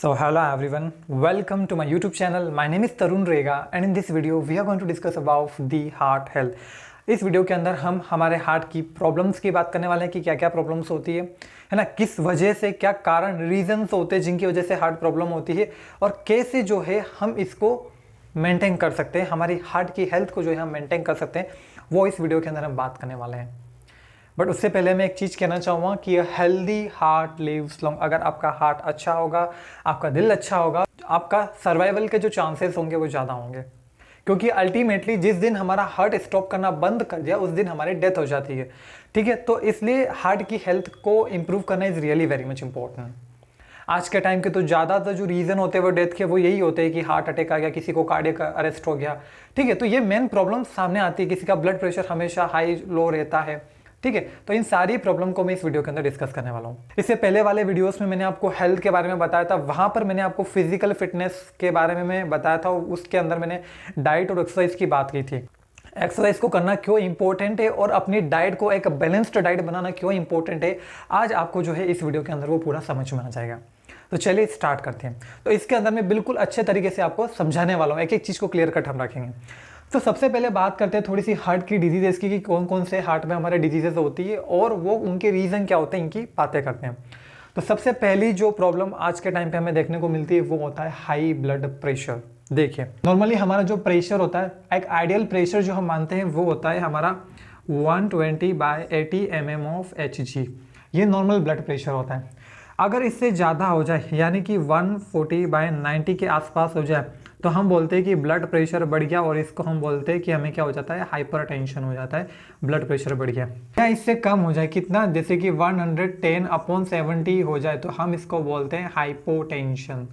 So hello everyone, welcome to my YouTube channel. My name is Tarun Rega and in this video we are going to discuss about the heart health. इस video के अंदर हम हमारे heart की problems की बात करने वाले हैं कि क्या क्या प्रॉब्लम्स होती है ना, किस वजह से, क्या कारण, रीजंस होते हैं जिनकी वजह से हार्ट प्रॉब्लम होती है और कैसे जो है हम इसको मेंटेन कर सकते हैं, हमारी हार्ट की हेल्थ को जो है हम मेंटेन कर सकते हैं, वो इस वीडियो के अंदर हम बात करने वाले हैं। बट उससे पहले मैं एक चीज़ कहना चाहूँगा कि हेल्दी हार्ट लिव्स लॉन्ग। अगर आपका हार्ट अच्छा होगा, आपका दिल अच्छा होगा, आपका सर्वाइवल के जो चांसेस होंगे वो ज़्यादा होंगे, क्योंकि अल्टीमेटली जिस दिन हमारा हार्ट स्टॉप करना बंद कर दिया उस दिन हमारी डेथ हो जाती है। ठीक है, तो इसलिए हार्ट की हेल्थ को इम्प्रूव करना is really very much important. आज के टाइम के तो ज़्यादातर जो रीज़न होते हैं वो डेथ के, वो यही होते हैं कि हार्ट अटैक आ गया, किसी को कार्डियक अरेस्ट हो गया। ठीक है, तो ये मेन प्रॉब्लम सामने आती है। किसी का ब्लड प्रेशर हमेशा हाई लो रहता है। ठीक है, तो इन सारी प्रॉब्लम को मैं इस वीडियो के अंदर डिस्कस करने वाला हूँ। इससे पहले वाले वीडियोस में मैंने आपको हेल्थ के बारे में बताया था, वहाँ पर मैंने आपको फिजिकल फिटनेस के बारे में मैं बताया था, उसके अंदर मैंने डाइट और एक्सरसाइज की बात की थी। एक्सरसाइज को करना क्यों इंपॉर्टेंट है और अपनी डाइट को एक बैलेंस्ड डाइट बनाना क्यों इंपॉर्टेंट है, आज आपको जो है इस वीडियो के अंदर वो पूरा समझ में आ जाएगा। तो चलिए स्टार्ट करते हैं। तो इसके अंदर मैं बिल्कुल अच्छे तरीके से आपको समझाने वाला हूँ, एक एक चीज़ को क्लियर कट हम रखेंगे। तो सबसे पहले बात करते हैं थोड़ी सी हार्ट की डिजीजेस की, कि कौन कौन से हार्ट में हमारे डिजीजेस होती है और वो उनके रीज़न क्या होते हैं, इनकी बातें करते हैं। तो सबसे पहली जो प्रॉब्लम आज के टाइम पे हमें देखने को मिलती है वो होता है हाई ब्लड प्रेशर। देखिए, नॉर्मली हमारा जो प्रेशर होता है, एक आइडियल प्रेशर जो हम मानते हैं वो होता है हमारा 120/80 mm ऑफ Hg। ये नॉर्मल ब्लड प्रेशर होता है। अगर इससे ज़्यादा हो जाए, यानी कि 140/90 के आसपास हो जाए, तो हम बोलते हैं कि ब्लड प्रेशर बढ़ गया, और इसको हम बोलते हैं कि हमें क्या हो जाता है, हाइपरटेंशन हो जाता है, ब्लड प्रेशर बढ़ गया। क्या इससे कम हो जाए, कितना, जैसे कि 110/70 हो जाए, तो हम इसको बोलते हैं हाइपोटेंशन।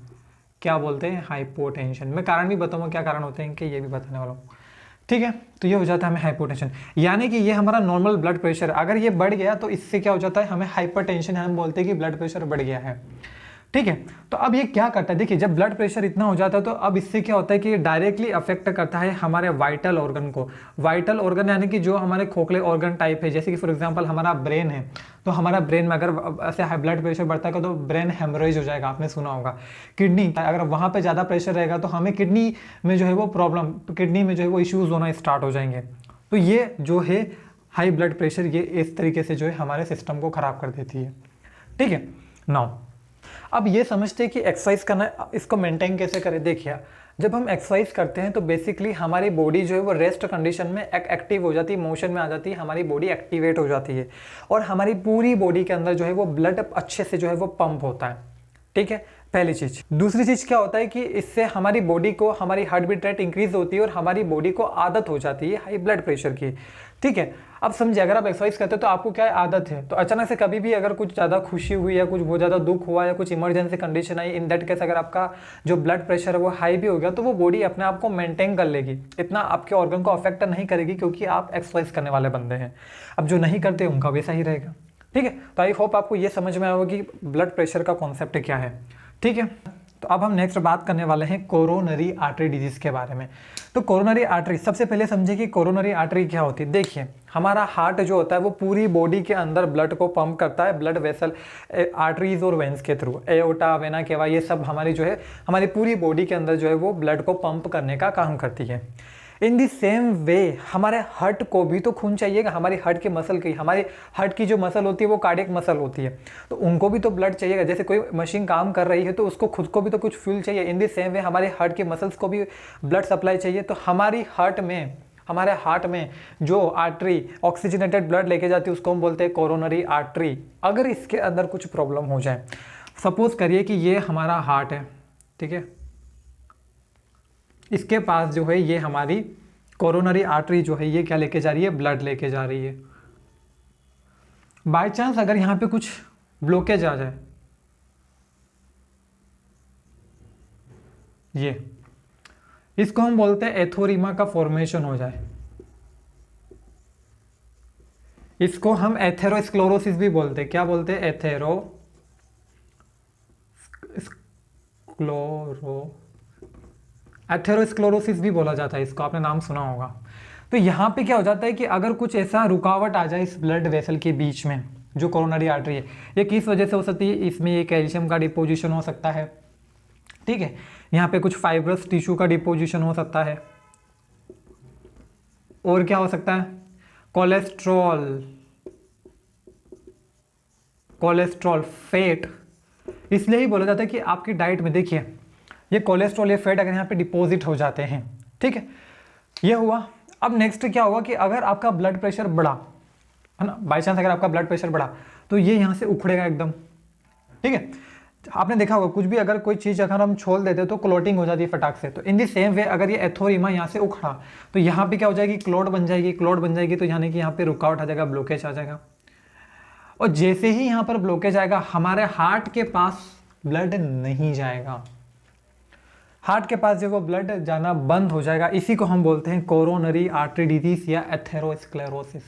क्या बोलते हैं, हाइपोटेंशन। मैं कारण भी बताऊंगा क्या कारण होते हैं इनके, ये भी बताने वाला हूँ। ठीक है, तो ये हो जाता है हमें हाइपोटेंशन, यानी कि ये हमारा नॉर्मल ब्लड प्रेशर, अगर ये बढ़ गया तो इससे क्या हो जाता है, हमें हाइपरटेंशन, हम बोलते हैं कि ब्लड प्रेशर बढ़ गया है। ठीक है, तो अब ये क्या करता है, देखिए, जब ब्लड प्रेशर इतना हो जाता है तो अब इससे क्या होता है कि ये डायरेक्टली अफेक्ट करता है हमारे वाइटल ऑर्गन को। वाइटल ऑर्गन यानी कि जो हमारे खोखले ऑर्गन टाइप है, जैसे कि फॉर एग्जांपल हमारा ब्रेन है, तो हमारा ब्रेन में अगर ऐसे हाई ब्लड प्रेशर बढ़ता है तो ब्रेन हेमरेज हो जाएगा, आपने सुना होगा। किडनी, अगर वहाँ पर ज़्यादा प्रेशर रहेगा तो हमें किडनी में जो है वो प्रॉब्लम, किडनी में जो है वो इश्यूज़ होना स्टार्ट हो जाएंगे। तो ये जो है हाई ब्लड प्रेशर, ये इस तरीके से जो है हमारे सिस्टम को ख़राब कर देती है। ठीक है, नाउ अब ये समझते हैं कि एक्सरसाइज करना, इसको मेंटेन कैसे करें। देखिए, जब हम एक्सरसाइज करते हैं तो बेसिकली हमारी बॉडी जो है वो रेस्ट कंडीशन में एक्टिव हो जाती है, मोशन में आ जाती है, हमारी बॉडी एक्टिवेट हो जाती है और हमारी पूरी बॉडी के अंदर जो है वो ब्लड अच्छे से जो है वो पंप होता है। ठीक है, पहली चीज़। दूसरी चीज़ क्या होता है कि इससे हमारी बॉडी को, हमारी हार्ट बीट रेट इंक्रीज होती है और हमारी बॉडी को आदत हो जाती है हाई ब्लड प्रेशर की। ठीक है, अब समझिए, अगर आप एक्सरसाइज करते हो तो आपको क्या आदत है, तो अचानक से कभी भी अगर कुछ ज़्यादा खुशी हुई या कुछ बहुत ज़्यादा दुख हुआ या कुछ emergency condition I, in that case अगर आपका जो ब्लड प्रेशर है वो हाई भी हो गया, तो वो बॉडी अपने आप को मेंटेन कर लेगी, इतना आपके ऑर्गन को अफेक्ट नहीं करेगी, क्योंकि आप एक्सरसाइज करने वाले बंदे हैं। अब जो नहीं करते उनका वैसा ही रहेगा। ठीक है, तो आई होप आपको ये समझ में आएगा कि ब्लड प्रेशर का कॉन्सेप्ट क्या है। ठीक है, तो अब हम नेक्स्ट बात करने वाले हैं कोरोनरी आर्टरी डिजीज के बारे में। तो कोरोनरी आर्टरी, सबसे पहले समझिए कि कोरोनरी आर्टरी क्या होती है। देखिए, हमारा हार्ट जो होता है वो पूरी बॉडी के अंदर ब्लड को पंप करता है, ब्लड वेसल, आर्टरीज और वेंस के थ्रू, एओर्टा, वेना केवा, ये सब हमारी जो है हमारी पूरी बॉडी के अंदर जो है वो ब्लड को पंप करने का काम करती है। इन दी सेम वे हमारे हार्ट को भी तो खून चाहिएगा, हमारी हार्ट की मसल की, हमारी हार्ट की जो मसल होती है वो कार्डियक मसल होती है, तो उनको भी तो ब्लड चाहिएगा। जैसे कोई मशीन काम कर रही है तो उसको खुद को भी तो कुछ फ्यूल चाहिए। इन दी सेम वे हमारे हार्ट के मसल्स को भी ब्लड सप्लाई चाहिए। तो हमारे हार्ट में जो आर्टरी ऑक्सीजनेटेड ब्लड लेके जाती है उसको हम बोलते हैं कोरोनरी आर्टरी। अगर इसके अंदर कुछ प्रॉब्लम हो जाए, सपोज करिए कि ये हमारा हार्ट है, ठीक है, इसके पास जो है ये हमारी कोरोनरी आर्टरी जो है ये क्या लेके जा रही है, ब्लड लेके जा रही है। बाय चांस अगर यहाँ पे कुछ ब्लॉकेज आ जाए, ये इसको हम बोलते हैं एथोरीमा का फॉर्मेशन हो जाए, इसको हम एथेरोस्क्लेरोसिस भी बोलते हैं। क्या बोलते हैं, एथेरोस्क्लेरोसिस भी बोला जाता है इसको, आपने नाम सुना होगा। तो यहाँ पे क्या हो जाता है कि अगर कुछ ऐसा रुकावट आ जाए इस ब्लड वेसल के बीच में, जो कोरोनरी आर्टरी है, ये किस वजह से हो सकती है, इसमें ये कैल्शियम का डिपोजिशन हो सकता है, ठीक है। यहाँ पे कुछ फाइब्रस टिश्यू का डिपोजिशन हो सकता है। और क्या हो सकता है? Cholesterol, fat. इसलिए ही बोला जाता है कि आपकी डाइट में देखिए ये कोलेस्ट्रॉल, ये फैट अगर यहाँ पे डिपॉजिट हो जाते हैं, ठीक है, ये हुआ। अब नेक्स्ट क्या होगा कि अगर आपका ब्लड प्रेशर बढ़ा, है ना, बाई चांस अगर आपका ब्लड प्रेशर बढ़ा तो ये यहाँ से उखड़ेगा एकदम, ठीक है। आपने देखा होगा कुछ भी अगर कोई चीज़ अगर हम छोड़ देते तो क्लोटिंग हो जाती है फटाक से। तो इन दी सेम वे अगर ये एथोरीमा यहाँ से उखड़ा तो यहाँ पे क्या हो जाएगी? क्लोट बन जाएगी। क्लोट बन जाएगी तो यानी कि यहाँ पे रुकावट आ जाएगा, ब्लॉकेज आ जाएगा। और जैसे ही यहाँ पर ब्लॉकेज आएगा हमारे हार्ट के पास ब्लड नहीं जाएगा। हार्ट के पास जो वो ब्लड जाना बंद हो जाएगा। इसी को हम बोलते हैं कोरोनरी आर्टरी डिजीज या एथेरोस्क्लेरोसिस।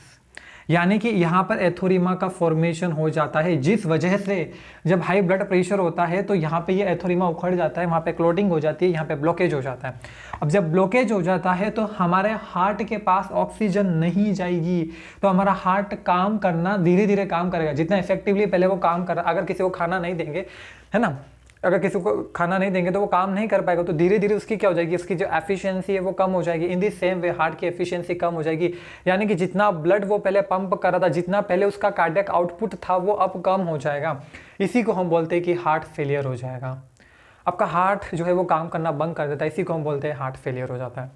यानी कि यहाँ पर एथोरीमा का फॉर्मेशन हो जाता है, जिस वजह से जब हाई ब्लड प्रेशर होता है तो यहाँ पे ये एथोरीमा उखड़ जाता है, वहाँ पे क्लोटिंग हो जाती है, यहाँ पे ब्लॉकेज हो जाता है। अब जब ब्लॉकेज हो जाता है तो हमारे हार्ट के पास ऑक्सीजन नहीं जाएगी, तो हमारा हार्ट काम करना धीरे धीरे काम करेगा। जितना इफेक्टिवली पहले वो काम कर रहा, अगर किसी को खाना नहीं देंगे, है ना, अगर किसी को खाना नहीं देंगे तो वो काम नहीं कर पाएगा, तो धीरे धीरे उसकी क्या हो जाएगी? उसकी जो एफिशिएंसी है वो कम हो जाएगी। इन दी सेम वे हार्ट की एफिशिएंसी कम हो जाएगी। यानी कि जितना ब्लड वो पहले पंप कर रहा था, जितना पहले उसका कार्डियक आउटपुट था, वो अब कम हो जाएगा। इसी को हम बोलते हैं कि हार्ट फेलियर हो जाएगा। आपका हार्ट जो है वो काम करना बंद कर देता है, इसी को हम बोलते हैं हार्ट फेलियर हो जाता है,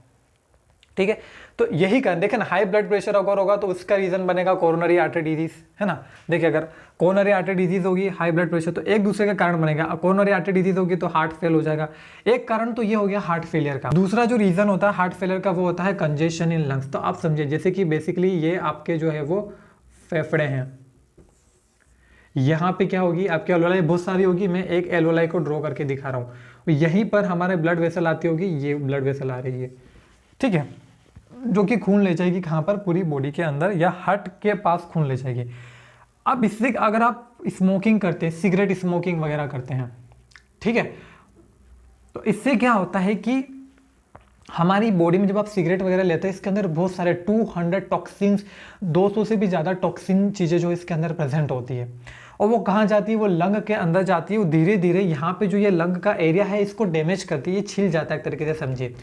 ठीक है। तो यही कारण, देखें ना, हाई ब्लड प्रेशर अगर होगा तो उसका रीजन बनेगा कोरोनरी आर्टरी डिजीज, है ना। देखिए अगर कोरोनरी आर्टरी डिजीज होगी, हाई ब्लड प्रेशर, तो एक दूसरे का कारण बनेगा। कोरोनरी आर्टरी डिजीज होगी तो हार्ट फेल हो जाएगा। एक कारण तो ये हो गया हार्ट फेलियर का। दूसरा जो रीजन होता है हार्ट फेलियर का वो होता है कंजेशन इन लंग्स। तो आप समझिए जैसे कि बेसिकली ये आपके जो है वो फेफड़े हैं, यहाँ पे क्या होगी? आपकी एल्वोलाई बहुत सारी होगी, मैं एक एल्वोलाई को ड्रॉ करके दिखा रहा हूँ। यहीं पर हमारे ब्लड वेसल आती होगी, ये ब्लड वेसल आ रही है, ठीक है, जो कि खून ले जाएगी कहाँ पर? पूरी बॉडी के अंदर या हार्ट के पास खून ले जाएगी। अब इससे अगर आप स्मोकिंग करते हैं, सिगरेट स्मोकिंग वगैरह करते हैं, ठीक है, तो इससे क्या होता है कि हमारी बॉडी में जब आप सिगरेट वगैरह लेते हैं इसके अंदर बहुत सारे 200 टॉक्सिन्स, 200 से भी ज़्यादा टॉक्सिन चीज़ें जो इसके अंदर प्रेजेंट होती है। और वो कहाँ जाती है? वो लंग के अंदर जाती है। वो धीरे धीरे यहाँ पे जो ये लंग का एरिया है इसको डैमेज करती है, ये छिल जाता है एक तरीके से, समझिए।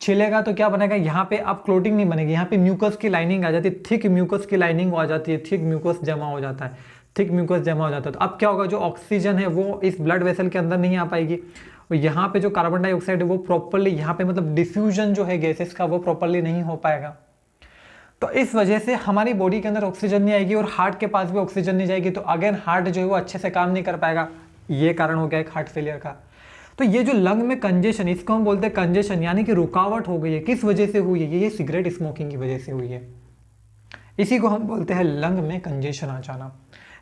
छिलेगा तो क्या बनेगा? यहाँ पे अब क्लोटिंग नहीं बनेगी, यहाँ पे म्यूकस की लाइनिंग आ जाती है, थिक म्यूकस की लाइनिंग आ जाती है, थिक म्यूकस जमा हो जाता है, थिक म्यूकस जमा हो जाता है। तो अब क्या होगा? जो ऑक्सीजन है वो इस ब्लड वेसल के अंदर नहीं आ पाएगी। और यहाँ पे जो कार्बन डाइऑक्साइड है वो प्रॉपरली यहाँ पे मतलब डिफ्यूजन जो है गैसेस का वो प्रॉपरली नहीं हो पाएगा। तो इस वजह से हमारी बॉडी के अंदर ऑक्सीजन नहीं आएगी और हार्ट के पास भी ऑक्सीजन नहीं जाएगी, तो अगेन हार्ट जो है वो अच्छे से काम नहीं कर पाएगा। ये कारण हो गया एक हार्ट फेलियर का। तो ये जो लंग में कंजेशन, इसको हम बोलते हैं कंजेशन, यानी कि रुकावट हो गई है। किस वजह से हुई है? ये सिगरेट स्मोकिंग की वजह से हुई है। इसी को हम बोलते हैं लंग में कंजेशन आ जाना।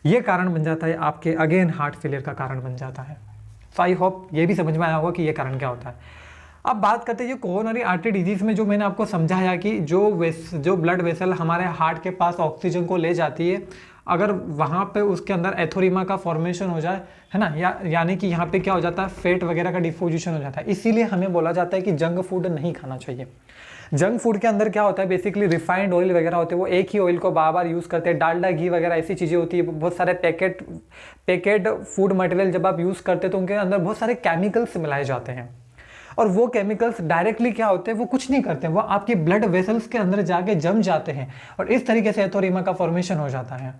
ये कारण बन जाता है आपके अगेन हार्ट फेलियर का कारण बन जाता है। सो आई होप ये भी समझ में आया होगा कि ये कारण क्या होता है। अब बात करते हैं कोरोनरी आर्टरी डिजीज में, जो मैंने आपको समझाया कि जो ब्लड वेसल हमारे हार्ट के पास ऑक्सीजन को ले जाती है, अगर वहाँ पे उसके अंदर एथोरीमा का फॉर्मेशन हो जाए, है ना, यानी कि यहाँ पे क्या हो जाता है? फैट वगैरह का डिपोजिशन हो जाता है। इसीलिए हमें बोला जाता है कि जंक फूड नहीं खाना चाहिए। जंक फूड के अंदर क्या होता है? बेसिकली रिफाइंड ऑयल वगैरह होते हैं, वो एक ही ऑयल को बार बार यूज़ करते हैं। डालडा घी वगैरह ऐसी चीज़ें होती है। बहुत सारे पैकेट फूड मटेरियल जब आप यूज़ करते हैं तो उनके अंदर बहुत सारे केमिकल्स मिलाए जाते हैं, और वो केमिकल्स डायरेक्टली क्या होते हैं? वो कुछ नहीं करते, वो आपके ब्लड वेसल्स के अंदर जाके जम जाते हैं और इस तरीके से एथोरीमा का फॉर्मेशन हो जाता है।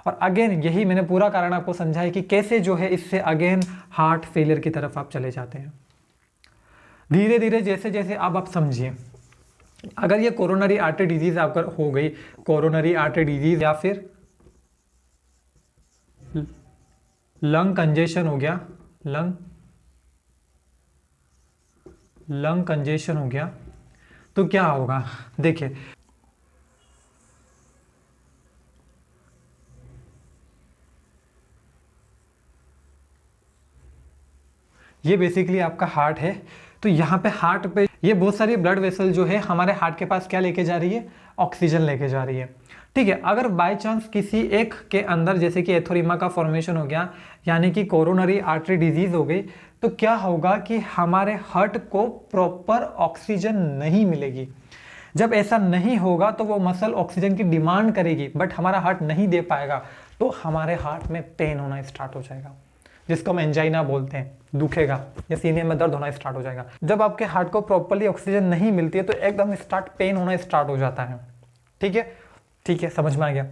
और अगेन यही मैंने पूरा कारण आपको समझाया कि कैसे जो है इससे अगेन हार्ट फेलियर की तरफ आप चले जाते हैं। धीरे धीरे जैसे जैसे आप समझिए, अगर ये कोरोनरी आर्टरी डिजीज आपका हो गई, कोरोनरी आर्टरी डिजीज या फिर लंग कंजेशन हो गया, लंग कंजेशन हो गया, तो क्या होगा? देखिए ये बेसिकली आपका हार्ट है। तो यहाँ पे हार्ट पे ये बहुत सारी ब्लड वेसल जो है हमारे हार्ट के पास क्या लेके जा रही है? ऑक्सीजन लेके जा रही है, ठीक है। अगर बाय चांस किसी एक के अंदर जैसे कि एथोरीमा का फॉर्मेशन हो गया, यानी कि कोरोनरी आर्टरी डिजीज हो गई, तो क्या होगा कि हमारे हार्ट को प्रॉपर ऑक्सीजन नहीं मिलेगी। जब ऐसा नहीं होगा तो वो मसल ऑक्सीजन की डिमांड करेगी, बट हमारा हार्ट नहीं दे पाएगा, तो हमारे हार्ट में पेन होना स्टार्ट हो जाएगा। जिसको हम एंजाइना बोलते हैं, दुखेगा या सीने में दर्द होना स्टार्ट हो जाएगा। जब आपके हार्ट को प्रॉपर्ली ऑक्सीजन नहीं मिलती है तो एकदम पेन होना स्टार्ट हो जाता है। ठीक है, समझ में आ गया।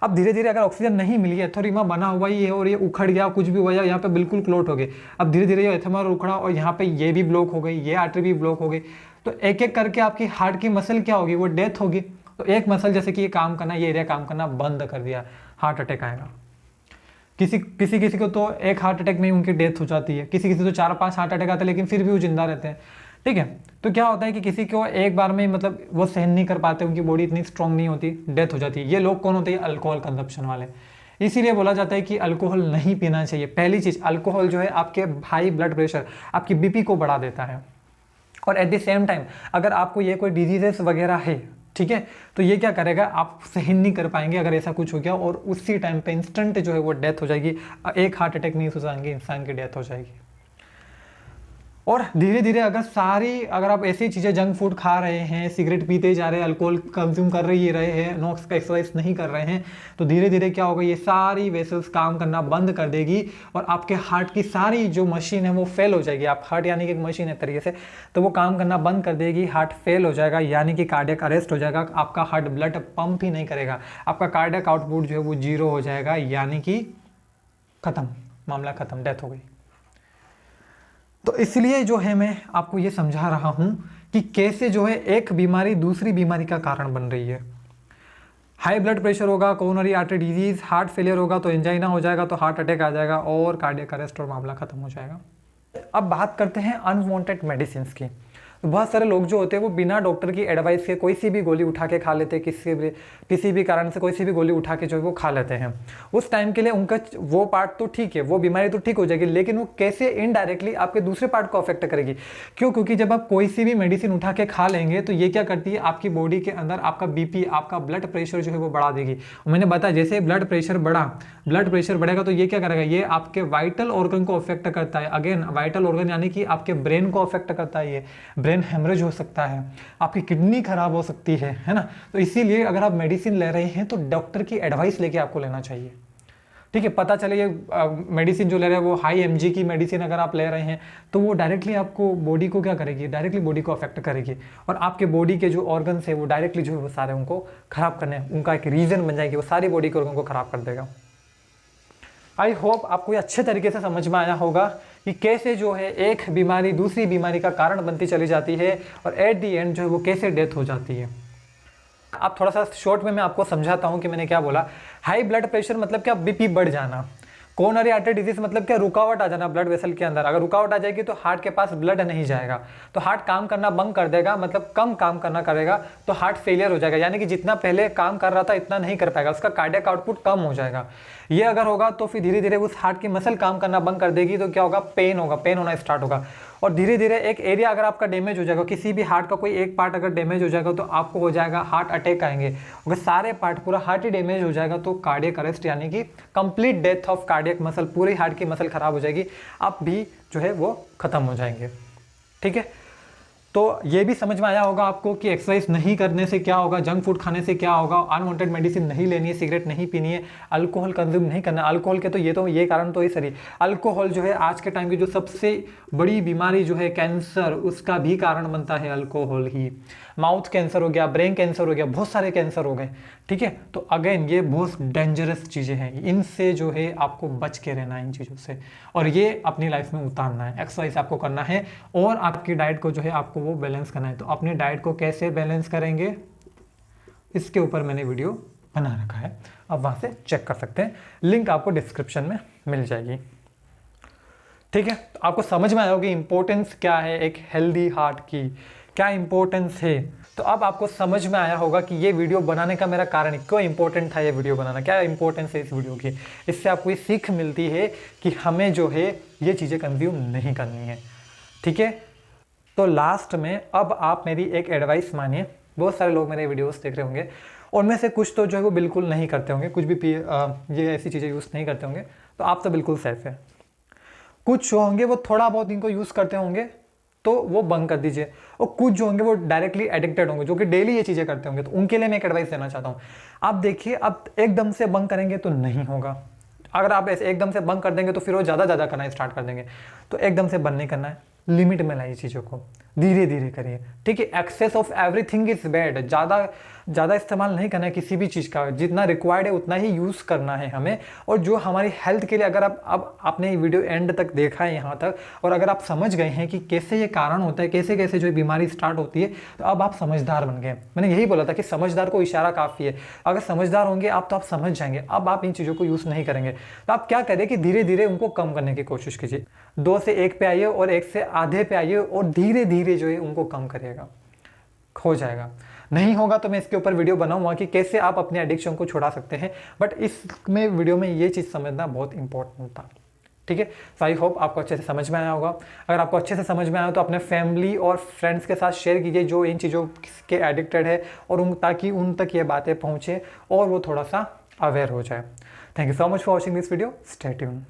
अब धीरे धीरे अगर ऑक्सीजन नहीं मिली, एथोरीमा बना हुआ ही है और ये उखड़ गया, कुछ भी हुआ, यहाँ पे बिल्कुल क्लोट हो गए। अब धीरे धीरे ये एथेमा उखड़ा और यहाँ पे ये भी ब्लॉक हो गई, ये आर्टरी भी ब्लॉक हो गई, तो एक एक करके आपकी हार्ट की मसल क्या होगी, वो डेथ होगी। तो एक मसल जैसे कि ये काम करना, ये एरिया काम करना बंद कर दिया, हार्ट अटैक आएगा। किसी को तो एक हार्ट अटैक में ही उनकी डेथ हो जाती है, किसी तो 4-5 हार्ट अटैक आते हैं लेकिन फिर भी वो जिंदा रहते हैं। ठीक है, तो क्या होता है कि किसी को एक बार में मतलब वो सहन नहीं कर पाते, उनकी बॉडी इतनी स्ट्रांग नहीं होती, डेथ हो जाती है। ये लोग कौन होते हैं? अल्कोहल कंजप्शन वाले। इसीलिए बोला जाता है कि अल्कोहल नहीं पीना चाहिए। पहली चीज, अल्कोहल जो है आपके हाई ब्लड प्रेशर, आपकी बीपी को बढ़ा देता है। और एट द सेम टाइम अगर आपको ये कोई डिजीजेस वगैरह है, ठीक है, तो ये क्या करेगा, आप सहन नहीं कर पाएंगे अगर ऐसा कुछ हो गया, और उसी टाइम पे इंस्टेंट जो है वो डेथ हो जाएगी। एक हार्ट अटैक नहीं सुसाएंगे, इंसान की डेथ हो जाएगी। और धीरे धीरे अगर आप ऐसी चीज़ें, जंक फूड खा रहे हैं, सिगरेट पीते जा रहे हैं, अल्कोहल कंज्यूम कर रहे हैं, नॉक्स का एक्सरसाइज नहीं कर रहे हैं, तो धीरे धीरे क्या होगा, ये सारी वेसल्स काम करना बंद कर देगी और आपके हार्ट की सारी जो मशीन है वो फेल हो जाएगी। आप हार्ट यानी कि एक मशीन है तरीके से, तो वो काम करना बंद कर देगी, हार्ट फेल हो जाएगा, यानी कि कार्डियक अरेस्ट हो जाएगा। आपका हार्ट ब्लड पंप ही नहीं करेगा, आपका कार्डियक आउटपुट जो है वो 0 हो जाएगा, यानी कि खत्म, मामला खत्म, डेथ हो गई। तो इसलिए जो है मैं आपको ये समझा रहा हूं कि कैसे जो है एक बीमारी दूसरी बीमारी का कारण बन रही है। हाई ब्लड प्रेशर होगा, coronary artery disease, heart failure होगा तो एंजाइना हो जाएगा, तो हार्ट अटैक आ जाएगा और कार्डियक अरेस्ट और मामला खत्म हो जाएगा। अब बात करते हैं अनवांटेड मेडिसिन की। तो बहुत सारे लोग जो होते हैं वो बिना डॉक्टर की एडवाइस के कोई सी भी गोली उठा के खा लेते हैं, किसी भी कारण से कोई सी भी गोली उठा के जो है वो खा लेते हैं। उस टाइम के लिए उनका वो पार्ट तो ठीक है, वो बीमारी तो ठीक हो जाएगी, लेकिन वो कैसे इनडायरेक्टली आपके दूसरे पार्ट को अफेक्ट करेगी। क्यों? क्योंकि जब आप कोई सी भी मेडिसिन उठा के खा लेंगे तो ये क्या करती है, आपकी बॉडी के अंदर आपका बीपी, आपका ब्लड प्रेशर जो है वो बढ़ा देगी। मैंने बताया जैसे ब्लड प्रेशर बढ़ेगा तो ये क्या करेगा, ये आपके वाइटल ऑर्गन को अफेक्ट करता है। अगेन वाइटल ऑर्गन यानी कि आपके ब्रेन को अफेक्ट करता है। ये ब्रेन हेमरेज हो सकता है, आपकी किडनी खराब हो सकती है ना। तो इसीलिए अगर आप मेडिसिन ले रहे हैं तो डॉक्टर की एडवाइस लेके आपको लेना चाहिए। ठीक है, पता चले ये मेडिसिन जो ले रहे हैं वो हाई एमजी की मेडिसिन अगर आप ले रहे हैं तो वो डायरेक्टली आपको बॉडी को क्या करेगी, डायरेक्टली बॉडी को अफेक्ट करेगी और आपके बॉडी के जो ऑर्गन्स है वो डायरेक्टली जो है वो सारे उनको खराब करने, उनका एक रीजन बन जाएगी, वो सारी बॉडी के ऑर्गन को खराब कर देगा। आई होप आपको ये अच्छे तरीके से समझ में आया होगा कि कैसे जो है एक बीमारी दूसरी बीमारी का कारण बनती चली जाती है और एट दी एंड जो है वो कैसे डेथ हो जाती है। अब थोड़ा सा शॉर्ट में मैं आपको समझाता हूं कि मैंने क्या बोला। हाई ब्लड प्रेशर मतलब क्या, बीपी बढ़ जाना। कोरोनरी आर्टरी डिजीज मतलब क्या, रुकावट आ जाना ब्लड वेसल के अंदर। अगर रुकावट आ जाएगी तो हार्ट के पास ब्लड नहीं जाएगा, तो हार्ट काम करना बंद कर देगा, मतलब कम काम करना करेगा, तो हार्ट फेलियर हो जाएगा, यानी कि जितना पहले काम कर रहा था इतना नहीं कर पाएगा, उसका कार्डियक आउटपुट कम हो जाएगा। ये अगर होगा तो फिर धीरे धीरे उस हार्ट की मसल काम करना बंद कर देगी, तो क्या होगा, पेन होना स्टार्ट होगा। और धीरे धीरे एक एरिया अगर आपका डैमेज हो जाएगा, किसी भी हार्ट का कोई एक पार्ट अगर डैमेज हो जाएगा तो आपको हो जाएगा हार्ट अटैक आएंगे। अगर सारे पार्ट, पूरा हार्ट ही डैमेज हो जाएगा तो कार्डियक अरेस्ट, यानी कि complete death of cardiac muscle, पूरी हार्ट की मसल खराब हो जाएगी, आप भी जो है वो खत्म हो जाएंगे। ठीक है, तो ये भी समझ में आया होगा आपको कि एक्सरसाइज नहीं करने से क्या होगा, जंक फूड खाने से क्या होगा, अनवांटेड मेडिसिन नहीं लेनी है, सिगरेट नहीं पीनी है, अल्कोहल कंज्यूम नहीं करना। अल्कोहल के तो ये कारण तो ही सही। अल्कोहल जो है आज के टाइम की जो सबसे बड़ी बीमारी जो है कैंसर, उसका भी कारण बनता है अल्कोहल ही। माउथ कैंसर हो गया, ब्रेन कैंसर हो गया, बहुत सारे कैंसर हो गए। ठीक है, तो अगेन ये बहुत डेंजरस चीज़ें हैं, इनसे जो है आपको बच के रहना है इन चीज़ों से, और ये अपनी लाइफ में उतारना है। एक्सरसाइज आपको करना है और आपकी डाइट को जो है आपको वो बैलेंस करना है। तो अपनी डाइट को कैसे बैलेंस करेंगे, इसके ऊपर मैंने वीडियो बना रखा है, आप वहाँ से चेक कर सकते हैं, लिंक आपको डिस्क्रिप्शन में मिल जाएगी। ठीक है, तो आपको समझ में आया होगा इंपॉर्टेंस क्या है एक हेल्दी हार्ट की, क्या इंपॉर्टेंस है। तो अब आपको समझ में आया होगा कि ये वीडियो बनाने का मेरा कारण, क्यों इंपॉर्टेंट था ये वीडियो बनाना, क्या इंपॉर्टेंस है इस वीडियो की। इससे आपको ये सीख मिलती है कि हमें जो है ये चीज़ें कंज्यूम नहीं करनी है। ठीक है, तो लास्ट में अब आप मेरी एक एडवाइस मानिए। बहुत सारे लोग मेरे वीडियोस देख रहे होंगे, उनमें से कुछ तो जो है वो बिल्कुल नहीं करते होंगे, कुछ भी ये ऐसी चीज़ें यूज़ नहीं करते होंगे, तो आप तो बिल्कुल सेफ है। कुछ जो होंगे वो थोड़ा बहुत इनको यूज़ करते होंगे तो वो बंद कर दीजिए, और कुछ जो होंगे वो डायरेक्टली एडिक्टेड होंगे, जो कि डेली ये चीज़ें करते होंगे, तो उनके लिए मैं एक एडवाइस देना चाहता हूँ। आप देखिए, अब एकदम से बंद करेंगे तो नहीं होगा, अगर आप ऐसे एकदम से बंद कर देंगे तो फिर वो ज़्यादा करना स्टार्ट कर देंगे। तो एकदम से बंद नहीं करना है, लिमिट में लाइए चीज़ों को, धीरे धीरे करिए, ठीक है। Excess of everything is bad, ज़्यादा इस्तेमाल नहीं करना है किसी भी चीज़ का, जितना रिक्वायर्ड है उतना ही यूज़ करना है हमें। और जो हमारी हेल्थ के लिए, अगर अब आपने वीडियो एंड तक देखा है यहाँ तक, और अगर आप समझ गए हैं कि कैसे ये कारण होता है, कैसे कैसे जो बीमारी स्टार्ट होती है, तो अब आप समझदार बन गए। मैंने यही बोला था कि समझदार को इशारा काफ़ी है। अगर समझदार होंगे आप तो आप समझ जाएंगे, अब आप इन चीज़ों को यूज़ नहीं करेंगे। तो आप क्या करें कि धीरे धीरे उनको कम करने की कोशिश कीजिए। 2 से 1 पे आइए और 1 से आधे पे आइए और धीरे धीरे जो है उनको कम करिएगा, हो जाएगा। नहीं होगा तो मैं इसके ऊपर वीडियो बनाऊंगा कि कैसे आप अपने एडिक्शन को छुड़ा सकते हैं, बट इसमें वीडियो में ये चीज़ समझना बहुत इंपॉर्टेंट था, ठीक है। सो आई होप आपको अच्छे से समझ में आया होगा। अगर आपको अच्छे से समझ में आया तो अपने फैमिली और फ्रेंड्स के साथ शेयर कीजिए जो इन चीज़ों के एडिक्टेड है, और ताकि उन तक ये बातें पहुँचे और वो थोड़ा सा अवेयर हो जाए। Thank you so much for watching this video, stay tuned.